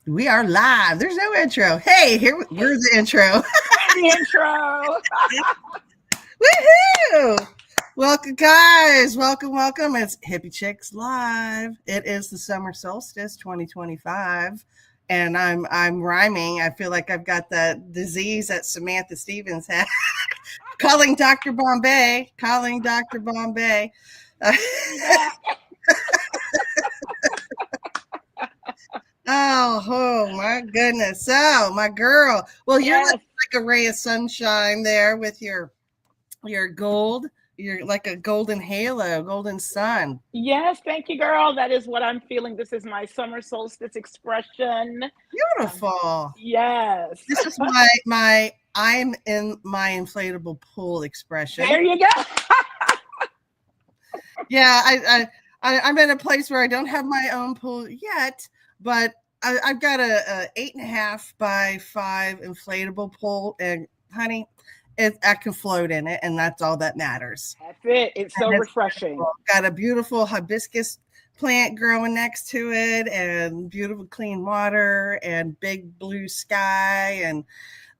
We are live. There's no intro. Hey, we're the intro. The intro. Woohoo! Welcome, guys. Welcome. It's Hippie Chicks Live. It is the summer solstice 2025. And I'm rhyming. I feel like I've got that disease that Samantha Stevens had. Calling Dr. Bombay. Calling Dr. Bombay. Oh my goodness. So my girl. Well, you're Yes. like a ray of sunshine there with your gold. You're like a golden halo, golden sun. Yes, thank you, girl. That is what I'm feeling. This is my summer solstice expression. Beautiful. Yes. This is my I'm in my inflatable pool expression. There you go. Yeah, I'm in a place where I don't have my own pool yet, but I've got a 8.5 by 5 inflatable pool, and honey, I can float in it, and that's all that matters. That's it. It's so refreshing. Beautiful. Got a beautiful hibiscus plant growing next to it, and beautiful clean water, and big blue sky, and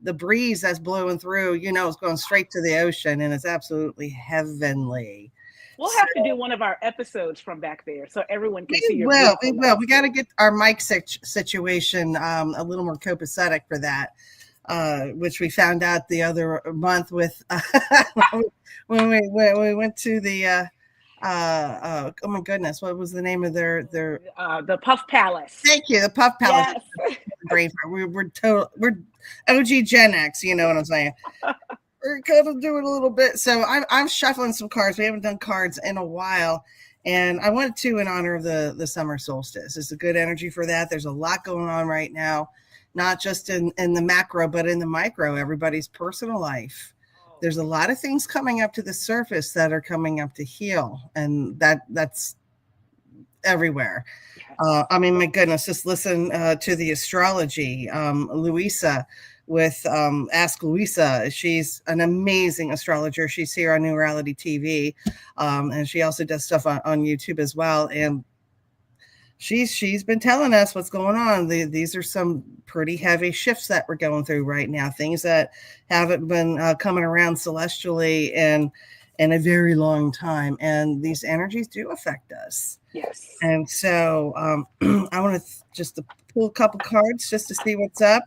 the breeze that's blowing through. It's going straight to the ocean, and it's absolutely heavenly. We'll have to do one of our episodes from back there so everyone can see your We will. We got to get our mic situation a little more copacetic for that, which we found out the other month with when we went to the oh my goodness, what was the name of their the Puff Palace. Thank you, the Puff Palace. Yes. We're OG Gen X, you know what I'm saying. We're kind of doing a little bit. So I'm shuffling some cards. We haven't done cards in a while. And I wanted to in honor of the summer solstice. It's a good energy for that. There's a lot going on right now, not just in the macro, but in the micro, everybody's personal life. There's a lot of things coming up to the surface that are coming up to heal. And that's everywhere. I mean, my goodness, just listen to the astrology. Louisa with Ask Louisa. She's an amazing astrologer. She's here on New Reality TV. And she also does stuff on YouTube as well. And she's been telling us what's going on. These are some pretty heavy shifts that we're going through right now. Things that haven't been coming around celestially in a very long time. And these energies do affect us. Yes. And so I want to just pull a couple cards just to see what's up.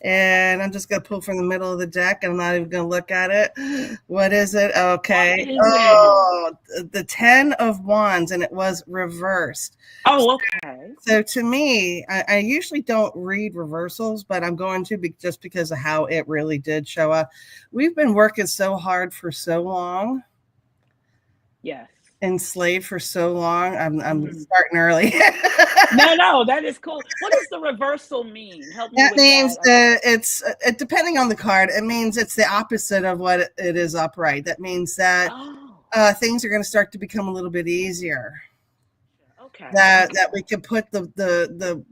And I'm just going to pull from the middle of the deck. I'm not even going to look at it. What is it? Okay. The 10 of Wands, and it was reversed. Oh, okay. So to me, I usually don't read reversals, but I'm going to just because of how it really did show up. We've been working so hard for so long. Yes. Enslaved for so long. I'm starting early. No, that is cool. What does the reversal mean? Help me. That means it's depending on the card. It means it's the opposite of what it is upright. That means that things are going to start to become a little bit easier. Okay. That we can put the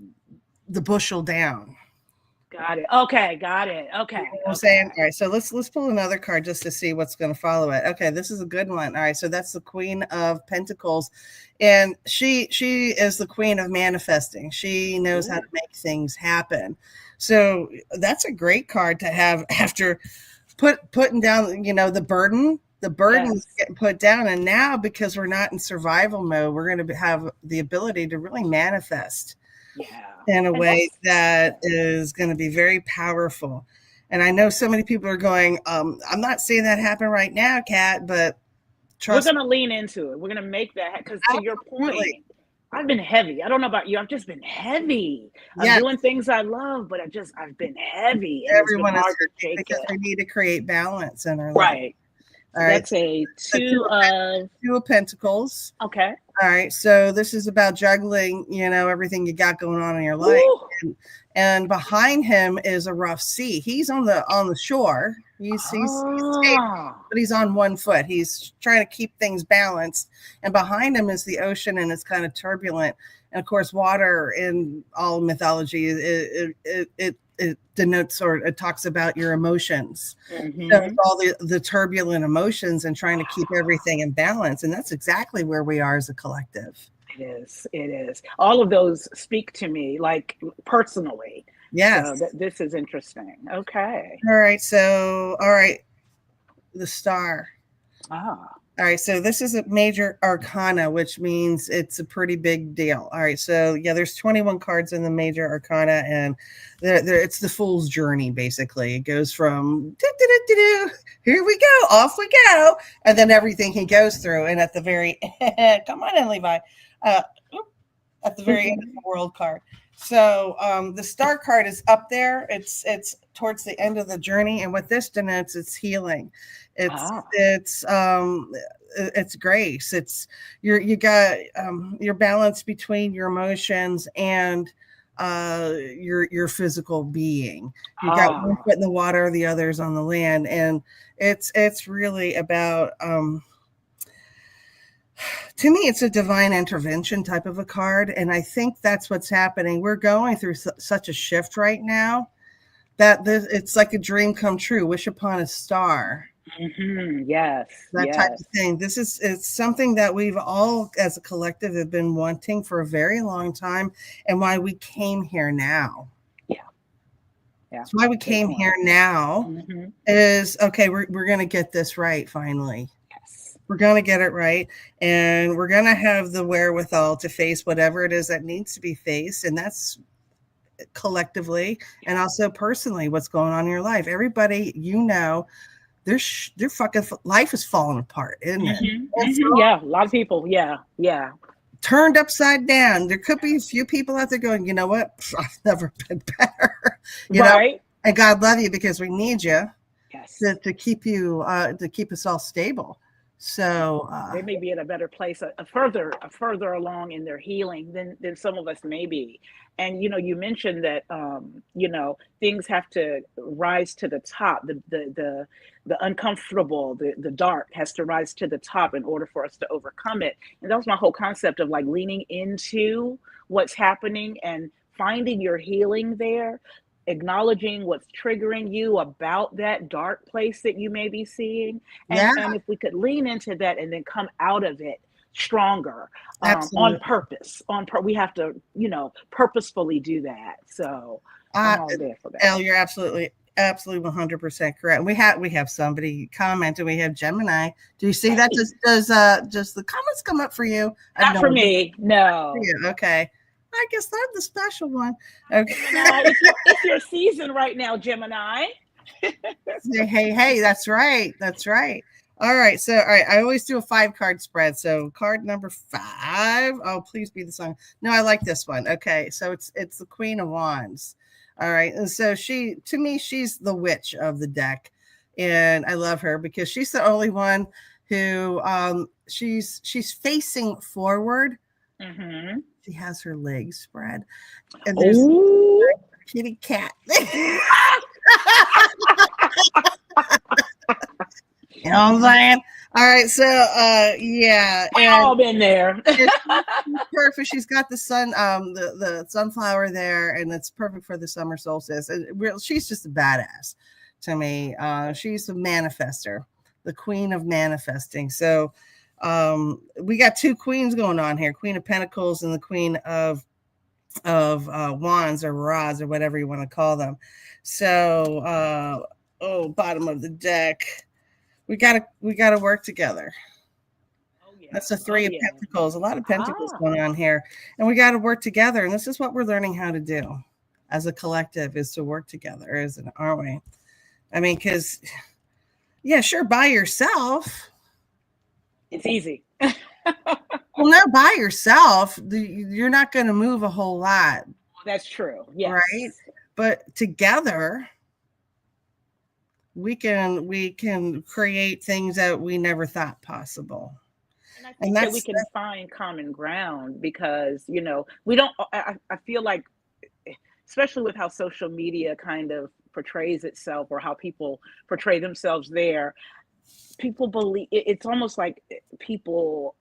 bushel down. Got it. Okay, got it. Okay. You know what I'm saying? All right, so let's pull another card just to see what's going to follow it. Okay, this is a good one. All right, so that's the Queen of Pentacles, and she is the queen of manifesting. She knows how to make things happen. So that's a great card to have after putting down, the burden. The burden is getting put down, and now because we're not in survival mode, we're going to have the ability to really manifest. Yeah. In a way that is going to be very powerful. And I know so many people are going, I'm not seeing that happen right now, Kat, but trust me. We're going to lean into it. We're going to make that, because to your point, I've been heavy. I don't know about you. I've just been heavy. I'm doing things I love, but I've been heavy. Everyone is because we need to create balance in our life. Right. So that's a two of Pentacles. Okay. All right. So this is about juggling, everything you got going on in your life. And behind him is a rough sea. He's on the shore. He's stable, but he's on one foot. He's trying to keep things balanced. And behind him is the ocean, and it's kind of turbulent. And of course, water in all mythology, it denotes, or it talks about your emotions. Mm-hmm. So it's all the turbulent emotions and trying to keep everything in balance. And that's exactly where we are as a collective. It is. It is. All of those speak to me, like personally. So Yes. this is interesting. Okay. All right. So, all right. The star. Ah. All right, so this is a major arcana, which means it's a pretty big deal. All right, so yeah, there's 21 cards in the major arcana, and it's the fool's journey, basically. It goes from here we go, off we go, and then everything he goes through. And at the very come on in, Levi. Uh, at the very end of the world card. So the star card is up there. It's towards the end of the journey, and what this denotes, it's healing. It's grace. It's you got your balance between your emotions and your physical being. You got one foot in the water, the other's on the land, and it's really about. To me, it's a divine intervention type of a card, and I think that's what's happening. We're going through such a shift right now that it's like a dream come true. Wish upon a star. Mm-hmm. Yes, That type of thing. It's something that we've all, as a collective, have been wanting for a very long time, and why we came here now. Yeah. That's why we came here now. Is okay. We're going to get this right finally. We're going to get it right, and we're going to have the wherewithal to face whatever it is that needs to be faced, and that's collectively and also personally what's going on in your life. Everybody, their fucking life is falling apart, isn't it? Yeah, a lot of people. Yeah. Turned upside down. There could be a few people out there going, you know what? I've never been better. You know? And God love you because we need you. Yes. To keep you to keep us all stable. So they may be in a better place, a further along in their healing than some of us may be. And you mentioned that things have to rise to the top. The uncomfortable, the dark has to rise to the top in order for us to overcome it. And that was my whole concept of like leaning into what's happening and finding your healing there. Acknowledging what's triggering you about that dark place that you may be seeing. And if we could lean into that and then come out of it stronger on purpose, we have to, purposefully do that. So I'm all there for that. Elle, you're absolutely 100% correct. We have somebody commented. We have Gemini. Do you see that? Does the comments come up for you? Not for me. No. Okay. I guess I'm the special one. Okay. It's your season right now, Gemini. Hey, that's right. All right. So, all right. I always do a 5-card spread. So card number 5. Oh, please be the song. No, I like this one. Okay. So it's the Queen of Wands. All right. And so to me, she's the witch of the deck. And I love her because she's the only one who she's facing forward. Mm-hmm. She has her legs spread, and there's a kitty cat. You know what I'm saying? All right, so yeah, we've all been there. It's perfect. She's got the sun, the sunflower there, and it's perfect for the summer solstice. She's just a badass to me. She's a manifester, the queen of manifesting. So. We got 2 queens going on here, Queen of Pentacles and the Queen of Wands or Rods or whatever you want to call them. So bottom of the deck, we gotta work together. That's the 3 of Pentacles, a lot of Pentacles going on here, and we got to work together, and this is what we're learning how to do as a collective, is to work together, aren't we? I mean, because sure, by yourself it's easy. Well, not by yourself. You're not going to move a whole lot. That's true. Yes. Right. But together, we can create things that we never thought possible. And I think that we can find common ground because, we don't, I feel like, especially with how social media kind of portrays itself or how people portray themselves there, people believe it's almost like people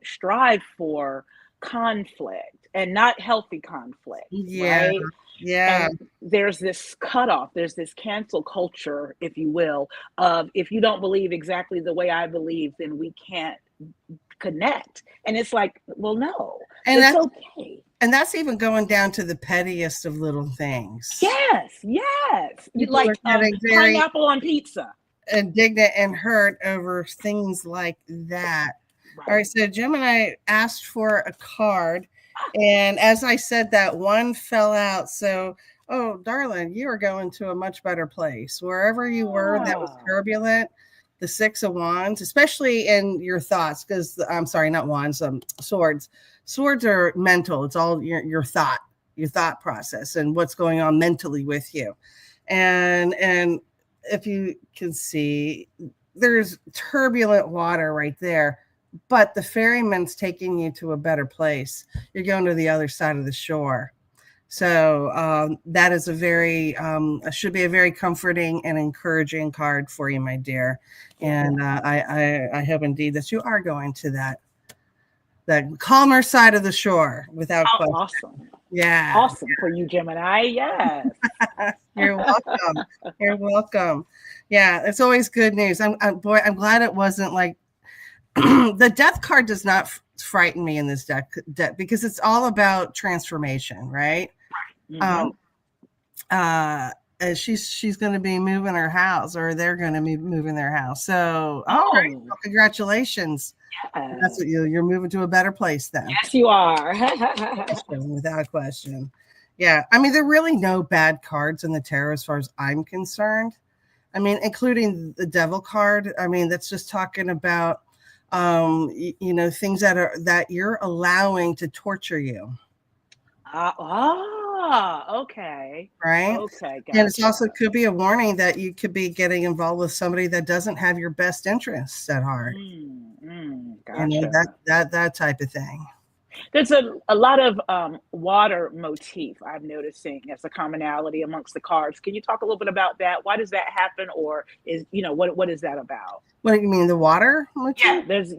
strive for conflict and not healthy conflict. Right? Yeah. And there's this cutoff, there's this cancel culture, if you will, of if you don't believe exactly the way I believe, then we can't connect. And it's like, well, no, And it's that's okay. and that's even going down to the pettiest of little things. Yes, yes. People are Like getting very pineapple on pizza. indignant and hurt over things like that. All right, Right. so Gemini asked for a card, and as I said, that one fell out. So, oh, darling, you are going to a much better place. Wherever you were that was Ah, turbulent, the Six of Wands, especially in your thoughts, because I'm sorry, not wands, swords. Swords are mental. It's all your thought process, and what's going on mentally with you. And if you can see, there's turbulent water right there, but the ferryman's taking you to a better place. You're going to the other side of the shore. So that is a very should be a very comforting and encouraging card for you, my dear. yeah. And I hope indeed that you are going to that calmer side of the shore without Oh, question. awesome. Yeah, Awesome for you, Gemini. Yes. you're welcome. You're welcome. Yeah, it's always good news. I'm glad it wasn't like the death card does not frighten me in this deck because it's all about transformation, right? Mm-hmm. Um, uh, she's going to be moving her house, or they're going to be moving their house. So, all right, Oh, well, congratulations. That's yes. what you're moving to a better place then, Yes, you are. without question. Yeah, I mean, there are really no bad cards in the tarot as far as I'm concerned. I mean, including the devil card. I mean, that's just talking about things that you're allowing to torture you, Okay. right? Okay, And it's also gotcha. could be a warning that you could be getting involved with somebody that doesn't have your best interests at heart. Gotcha. That type of thing. There's a lot of water motif I'm noticing as a commonality amongst the cards. Can you talk a little bit about that? Why does that happen, or is what is that about? What do you mean, the water motif? Yeah, there's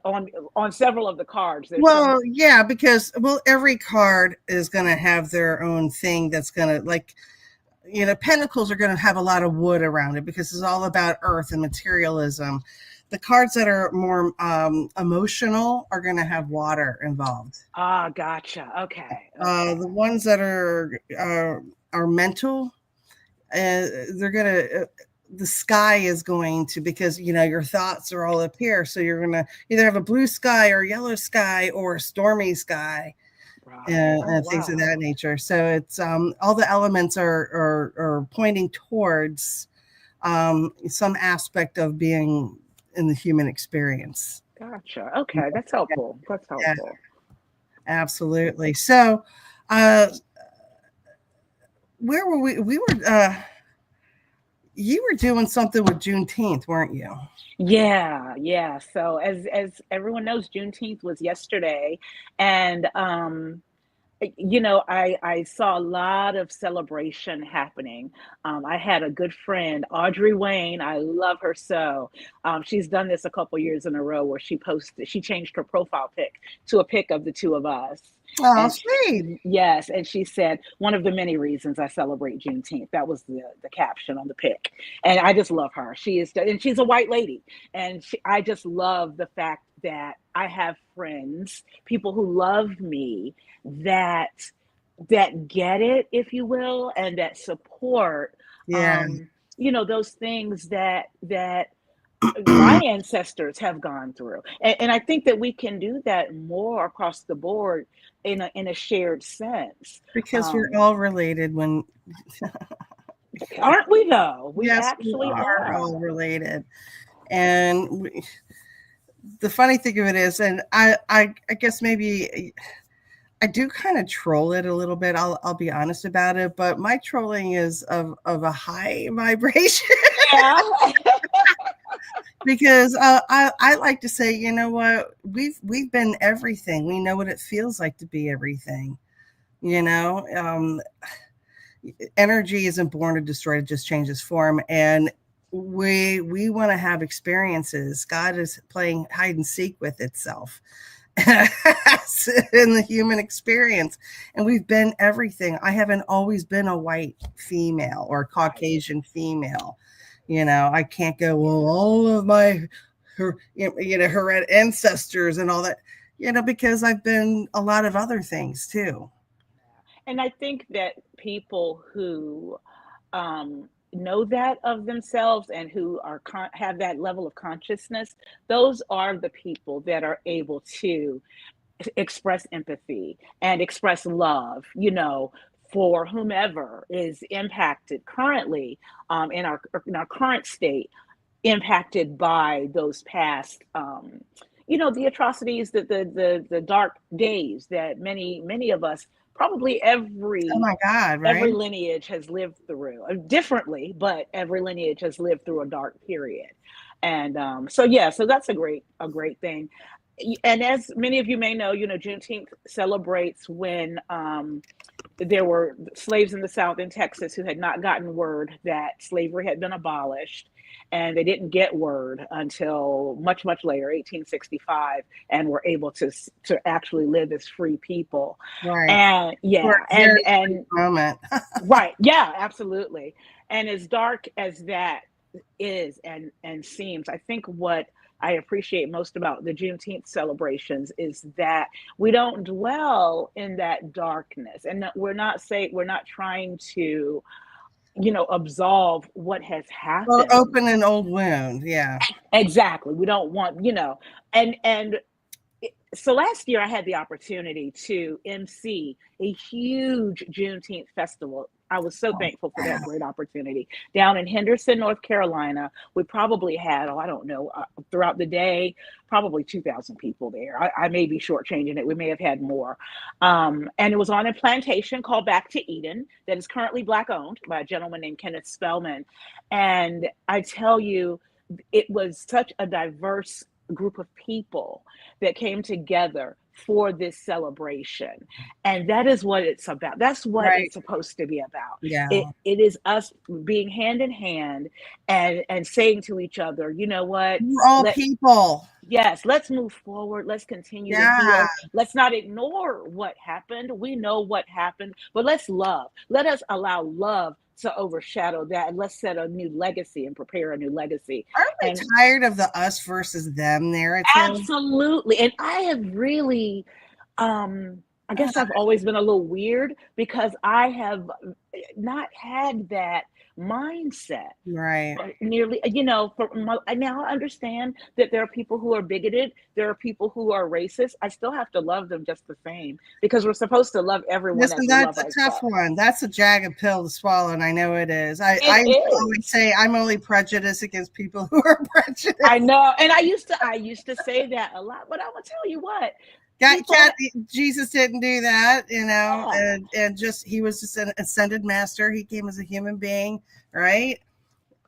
on several of the cards. There's some. Well, yeah, because every card is going to have their own thing that's going to like pentacles are going to have a lot of wood around it because it's all about earth and materialism. The cards that are more emotional are going to have water involved. Ah, gotcha. Okay, okay. The ones that are mental, they're going to the sky is going to, because your thoughts are all up here, so you're going to either have a blue sky or yellow sky or a stormy sky, Right. Oh, and things of wow. that nature. So it's all the elements are pointing towards some aspect of being in the human experience. Gotcha. Okay, that's helpful. That's Yeah, helpful. absolutely. So, uh, where were we? We were. You were doing something with Juneteenth, weren't you? Yeah, yeah. So as everyone knows, Juneteenth was yesterday, and I saw a lot of celebration happening. I had a good friend, Audrey Wayne. I love her so. She's done this a couple years in a row where she changed her profile pic to a pic of the two of us. Oh, And sweet. yes, and she said one of the many reasons I celebrate Juneteenth. That was the caption on the pic, and I just love her. And she's a white lady, and I just love the fact that I have friends, people who love me, that get it, if you will, and that support Yeah. those things that my ancestors have gone through. And I think that we can do that more across the board in a shared sense. Because we're um all related when aren't we, though? We yes, we actually are all are. related. And the funny thing of it is, and I guess maybe I do kind of troll it a little bit. I'll be honest about it, but my trolling is of a high vibration. Yeah. Because I like to say, you know what, we've been everything. We know what it feels like to be everything. You know, energy isn't born or destroyed; it just changes form. And we want to have experiences. God is playing hide and seek with itself in the human experience, and we've been everything. I haven't always been a white female or Right. Caucasian female. I can't go, well, all of my her, her ancestors and all that, because I've been a lot of other things too. And I think that people who know that of themselves and who are have that level of consciousness, those are the people that are able to express empathy and express love, for whomever is impacted currently, in our current state, impacted by those past, the atrocities, the dark days that many of us, probably Oh my God, every right? lineage has lived through, differently, but every lineage has lived through a dark period. And so yeah, so that's a great thing. And as many of you may know, Juneteenth celebrates when there were slaves in the South in Texas who had not gotten word that slavery had been abolished. And they didn't get word until much, much later, 1865, and were able to actually live as free people. Right. And For yeah, a very brief and moment. right, yeah, absolutely. And as dark as that is and seems, I think what I appreciate most about the Juneteenth celebrations is that we don't dwell in that darkness, and that we're not trying to, absolve what has Well, happened. open an old wound. Yeah. Exactly. We don't want, and so last year I had the opportunity to MC a huge Juneteenth festival. I was so Oh, thankful for wow. that great opportunity down in Henderson, North Carolina. We probably had, I don't know, throughout the day, probably 2,000 people there. I may be shortchanging it. We may have had more. And it was on a plantation called Back to Eden that is currently Black owned by a gentleman named Kenneth Spellman. And I tell you, it was such a diverse group of people that came together for this celebration. And that is what it's about. That's what Right. it's supposed to be about. it Yeah. it is us being hand in hand and saying to each other, you know what, We're all let people. yes, let's move forward. Let's continue to Yeah. heal. Let's not ignore what happened. We know what happened, but let's love. Let us allow love to overshadow that, and let's set a new legacy and prepare a new legacy. Aren't we And tired of the us versus them narrative? absolutely. And I have really, I Uh, guess I've always been a little weird because I have not had that mindset right. nearly, now I understand that there are people who are bigoted, there are people who are racist. I still have to love them just the same because we're supposed to love everyone Listen, as we that's love a tough ourselves. one. That's a jagged pill to swallow, and I know it is. I It used to always is. say I'm only prejudiced against people who are I prejudiced. know. And I used to say that a lot, but I'm gonna tell you what, Got people cat. Jesus didn't do that, yeah. and just he was just an ascended master. He came as a human being, right?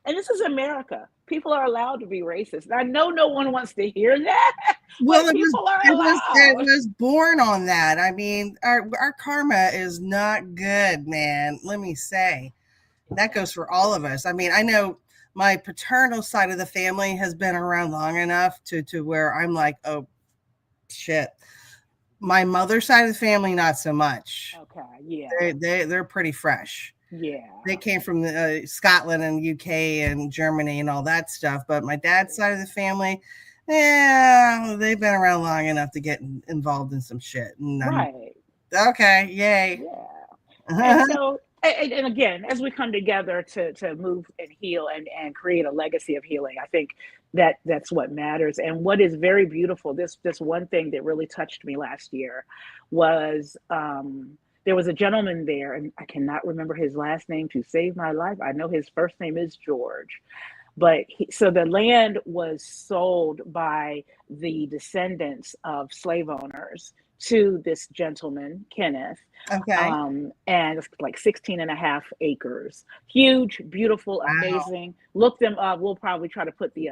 And this is America. People are allowed to be racist. I know no one wants to hear that, Well, but it was people are it was it allowed. was born on that. I mean, our karma is not good, man. Let me say that goes for all of us. I mean, I know my paternal side of the family has been around long enough to where I'm like, oh shit. My mother's side of the family, not so much. Okay, yeah, They're pretty fresh. They yeah, came from Scotland and UK and Germany and all that stuff. But my dad's side of the family, yeah, they've been around long enough to get involved in some shit. And I'm right, okay, yay. yeah. And so, and again, as we come together to move and heal and create a legacy of healing, I think that's what matters. And what is very beautiful, this one thing that really touched me last year was, there was a gentleman there, and I cannot remember his last name to save my life. I know his first name is George, but so the land was sold by the descendants of slave owners to this gentleman, Kenneth. Okay. And it's like 16 and a half acres. Huge, beautiful, Wow. amazing. Look them up. We'll probably try to put the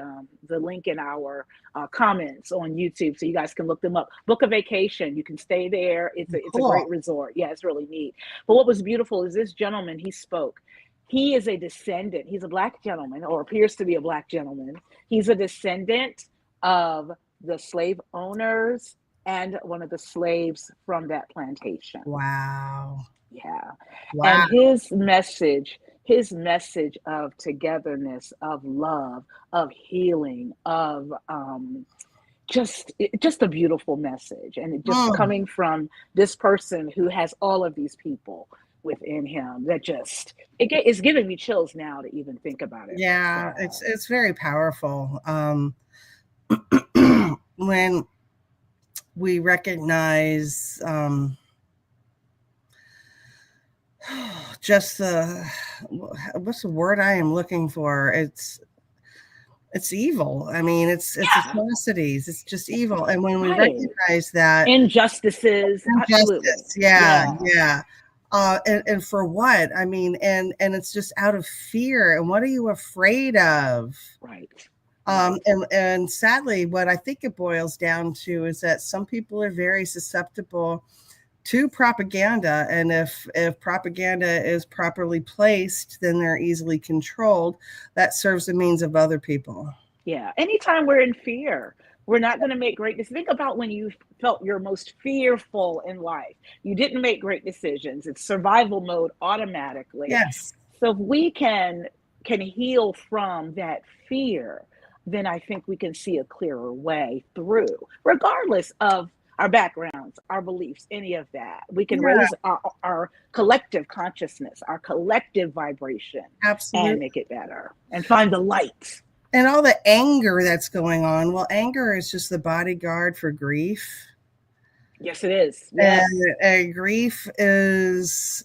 link in our comments on YouTube so you guys can look them up. Book a vacation. You can stay there. It's a Cool. great resort. Yeah, it's really neat. But what was beautiful is this gentleman, he spoke. He is a descendant. He's a black gentleman, or appears to be a black gentleman. He's a descendant of the slave owners and one of the slaves from that plantation. Wow. Yeah. Wow. And his message, his message of togetherness, of love, of healing, of just a beautiful message, and it just Mm. coming from this person who has all of these people within him that just it's giving me chills now to even think about it. Yeah, So it's very powerful. When we recognize just the what's the word I am looking for? It's evil. I mean, it's yeah, atrocities. It's just evil. And when we right. recognize that Injustices, absolutely. injustice, yeah, Yeah, yeah. And for what? I mean, and it's just out of fear. And what are you afraid of? right, right. And sadly, what I think it boils down to is that some people are very susceptible to propaganda, and if propaganda is properly placed, then they're easily controlled. That serves the means of other people. Yeah. Anytime we're in fear, we're not going to make great decisions. Think about when you felt your most fearful in life. You didn't make great decisions. It's survival mode automatically. Yes. So if we can heal from that fear, then I think we can see a clearer way through, regardless of our backgrounds, our beliefs, any of that. We can Yeah, raise our collective consciousness, our collective vibration, and absolutely. make it better and find the light. And all the anger that's going on, well, anger is just the bodyguard for grief. Yes, it is. Yes. And grief is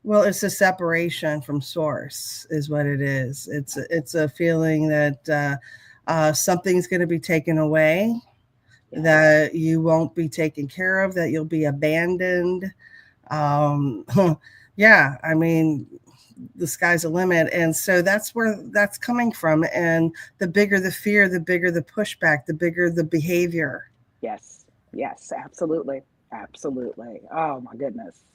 well, it's a separation from source, is what it is. It's a feeling that something's going to be taken away, Yes. that you won't be taken care of, that you'll be abandoned. Um, yeah, I mean, the sky's the limit. And so that's where that's coming from. And the bigger the fear, the bigger the pushback, the bigger the behavior. Yes. Yes. Absolutely. Absolutely. Oh my goodness.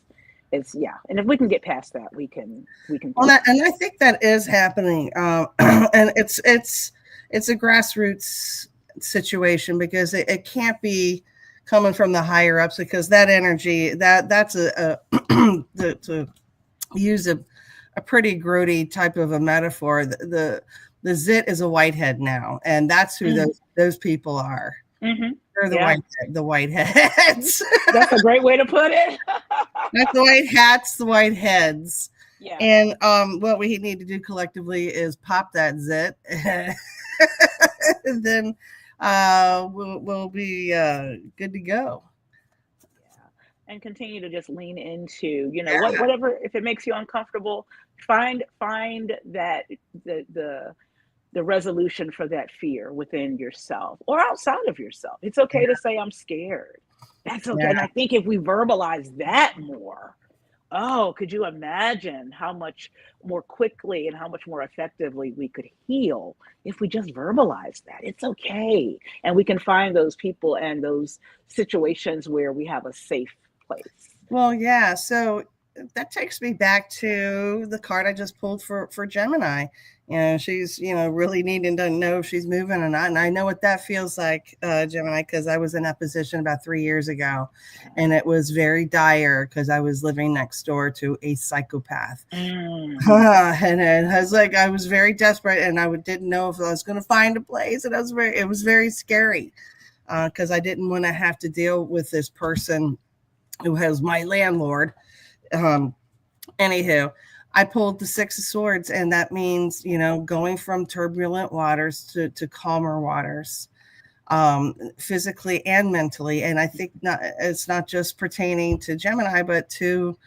It's yeah. And if we can get past that, we can Well, do it. and I think that is happening. And it's a grassroots situation because it can't be coming from the higher ups, because that energy that's to use a pretty grody type of a metaphor. The zit is a whitehead now, and that's who Mm. those people are. Hmm. They're Yeah. the whiteheads. That's a great way to put it. Not the white hats, the white heads. Yeah. And what we need to do collectively is pop that zit, and then we'll be good to go. Yeah. And continue to just lean into, Yeah. whatever, if it makes you uncomfortable, find that the resolution for that fear within yourself or outside of yourself. It's okay to say I'm scared. That's okay. Yeah. And I think if we verbalize that more, oh, could you imagine how much more quickly and how much more effectively we could heal if we just verbalize that? It's okay. And we can find those people and those situations where we have a safe place. Well, yeah. So that takes me back to the card I just pulled for Gemini. She's really needing to know if she's moving or not, and I know what that feels like, Gemini, because I was in that position about 3 years ago, and it was very dire because I was living next door to a psychopath. Mm. And I was like, I was very desperate, and I didn't know if I was going to find a place, and it was very scary because I didn't want to have to deal with this person who was my landlord. Anywho, I pulled the Six of Swords, and that means, going from turbulent waters to calmer waters, physically and mentally. And I think it's not just pertaining to Gemini, but to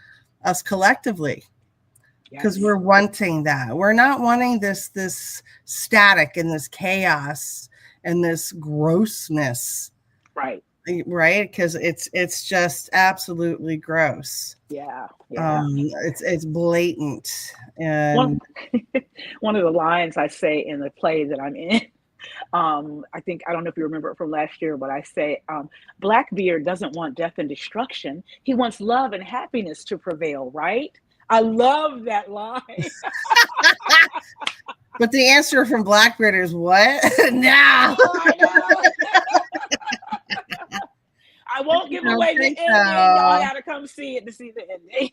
us collectively, because Yes. we're wanting that. We're not wanting this static and this chaos and this grossness, Right. right? Because it's just absolutely gross. Yeah. Yeah. It's blatant. One And one of the lines I say in the play that I'm in, I don't know if you remember it from last year, but I say, Blackbeard doesn't want death and destruction. He wants love and happiness to prevail, right? I love that line. but the answer from Blackbeard is what? No. Oh, I know. I won't give I don't away the think ending. Y'all so. gotta come see it to see the ending.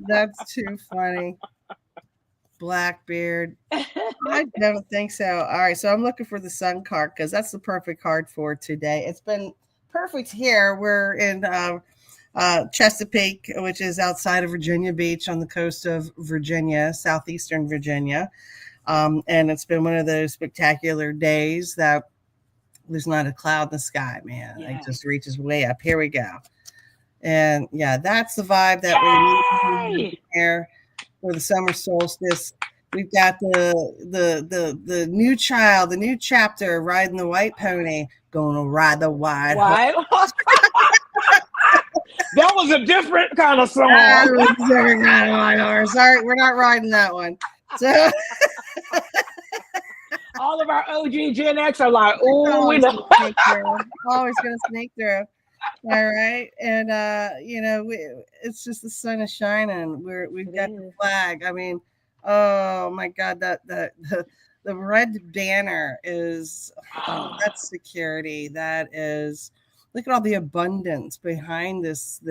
That's too funny. Blackbeard. I don't think so. All right, so I'm looking for the sun card because that's the perfect card for today. It's been perfect here. We're in Chesapeake, which is outside of Virginia Beach on the coast of Virginia, southeastern Virginia. And it's been one of those spectacular days that there's not a cloud in the sky, man. Yeah. It just reaches way up. Here we go. And yeah, that's the vibe that we're here for the summer solstice. We've got the new child, the new chapter riding the white pony, gonna ride the white horse. That was a different kind of song. That was a different kind of white horse. Sorry, we're not riding that one. So all of our OG Gen X are like, oh, we know. Always gonna sneak through. All right, and it's just the sun is shining. We've got the flag. I mean, oh my God, the red banner is that's security. That is, look at all the abundance behind this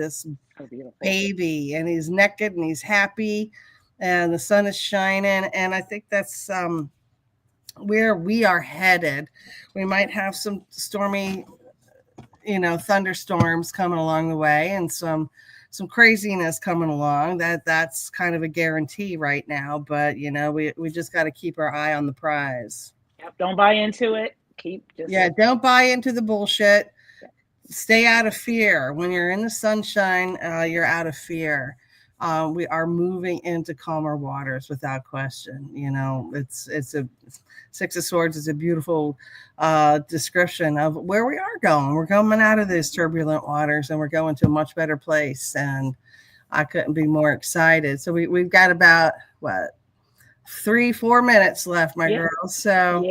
baby, and he's naked and he's happy, and the sun is shining, and I think that's where we are headed. We might have some stormy thunderstorms coming along the way, and some craziness coming along. That's kind of a guarantee right now, but we just got to keep our eye on the prize. Yep, don't buy into it. Don't buy into the bullshit. Stay out of fear. When you're in the sunshine, you're out of fear. We are moving into calmer waters without question. It's a Six of Swords is a beautiful description of where we are going. We're coming out of these turbulent waters, and we're going to a much better place. And I couldn't be more excited. So we've got about 3-4 minutes left, my girls. So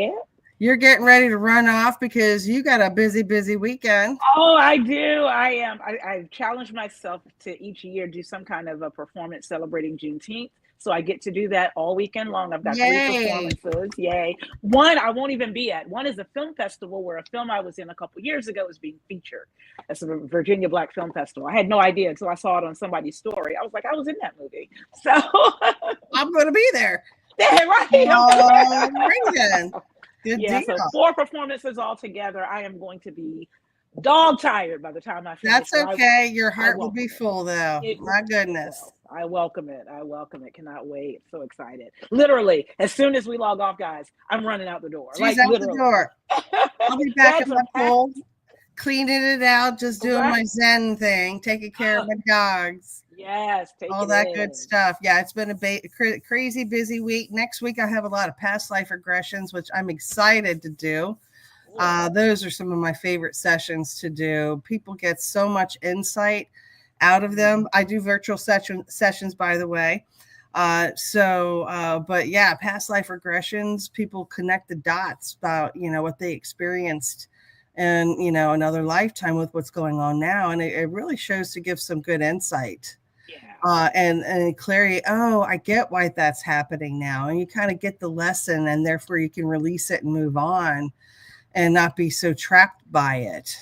you're getting ready to run off because you got a busy weekend. Oh, I do. I am. I've challenged myself to each year do some kind of a performance celebrating Juneteenth. So I get to do that all weekend long. I've got 3 performances. Yay. One I won't even be at. One is a film festival where a film I was in a couple years ago is being featured. That's a Virginia Black Film Festival. I had no idea until I saw it on somebody's story. I was like, I was in that movie. So I'm going to be there. Yeah, right. Good deal. So 4 performances all together. I am going to be dog tired by the time I finish. That's okay. Your heart will be full, though. My goodness. I welcome it. Cannot wait. So excited. Literally, as soon as we log off, guys, I'm running out the door. She's out the door. I'll be back in my pool, cleaning it out, just doing my Zen thing, taking care of my dogs. Yes. All that good stuff. Yeah, it's been a crazy busy week. Next week, I have a lot of past life regressions, which I'm excited to do. Those are some of my favorite sessions to do. People get so much insight out of them. I do virtual sessions, by the way. But yeah, past life regressions, people connect the dots about, what they experienced in, another lifetime with what's going on now. And it really shows to give some good insight. And clarity. Oh, I get why that's happening now. And you kind of get the lesson, and therefore you can release it and move on and not be so trapped by it.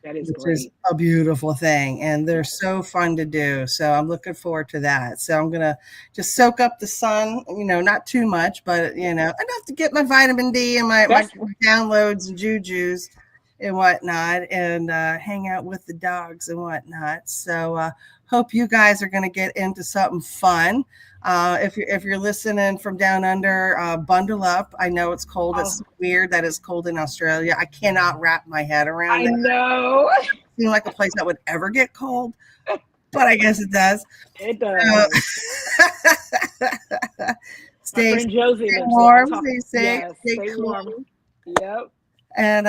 That is which great. Is a beautiful thing, and they're so fun to do. So I'm looking forward to that. So I'm gonna just soak up the sun, not too much, but enough to get my vitamin D and my downloads and jujus and whatnot, and hang out with the dogs and whatnot. So hope you guys are gonna get into something fun. If you're listening from down under, bundle up. I know it's cold. It's weird that it's cold in Australia. I cannot wrap my head around it. I know. It seems like a place that would ever get cold, but I guess it does. It does. Stay warm. Stay safe. Stay cool. Warm. Yep. And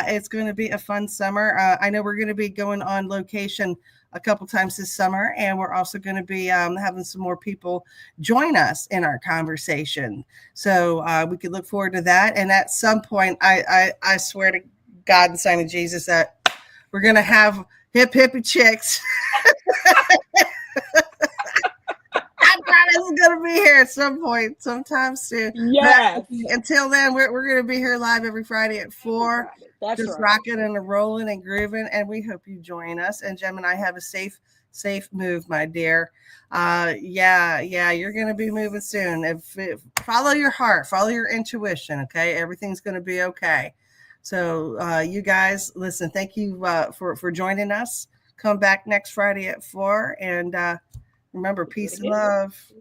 it's going to be a fun summer. I know we're going to be going on location a couple times this summer, and we're also going to be having some more people join us in our conversation. So we could look forward to that. And at some point, I swear to God and sign of Jesus that we're going to have hippie chicks. I promise it's going to be here at some point, sometime soon. Yes. But until then, we're going to be here live every Friday at 4. That's just rocking and rolling and grooving, and we hope you join us. And Jem and I have a safe safe move, my dear. Yeah, you're gonna be moving soon. If follow your heart, follow your intuition. Okay, everything's gonna be okay. So you guys, listen. Thank you for joining us. Come back next Friday at 4, and remember, We'll do it peace and again. love.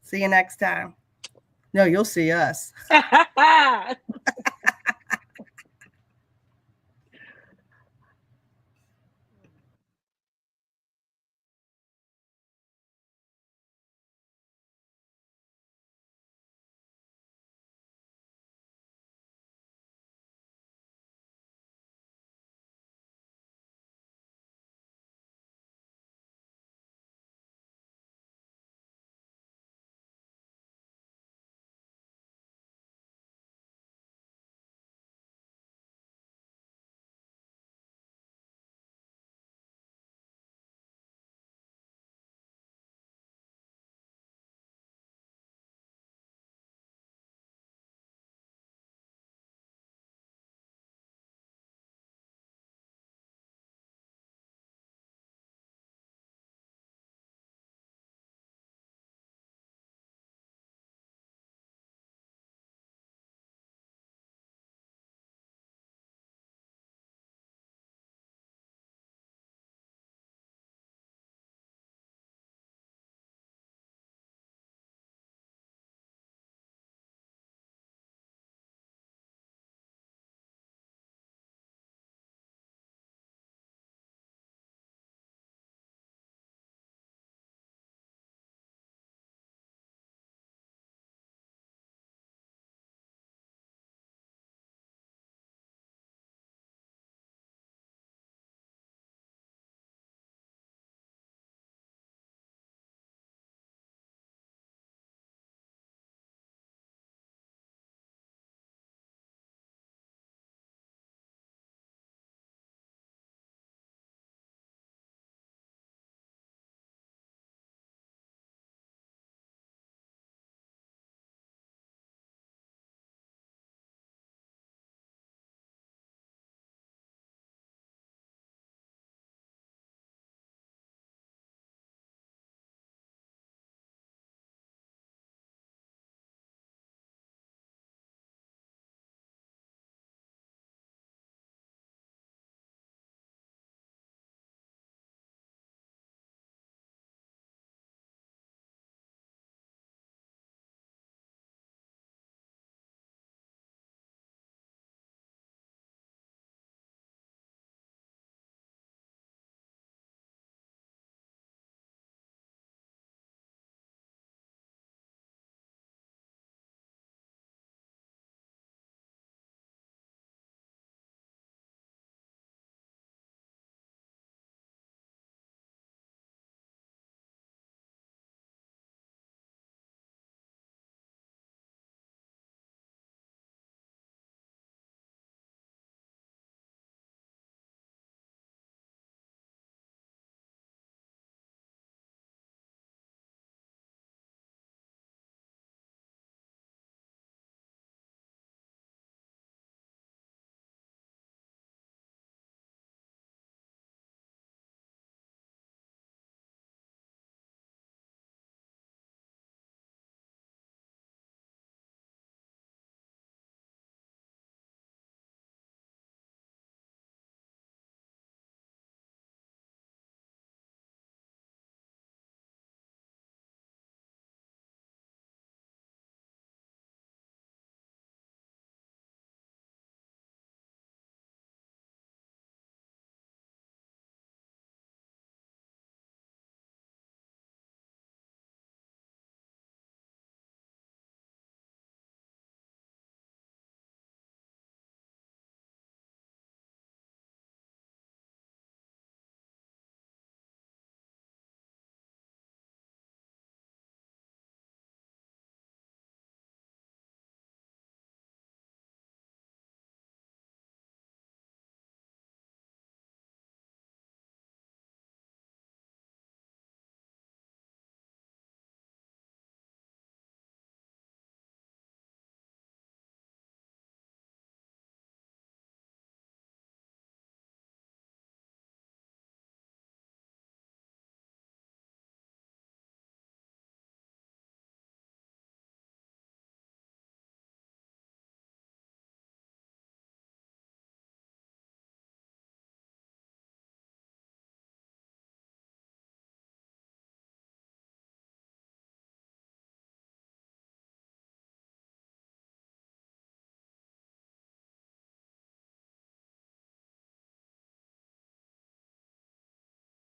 See you next time. No, you'll see us.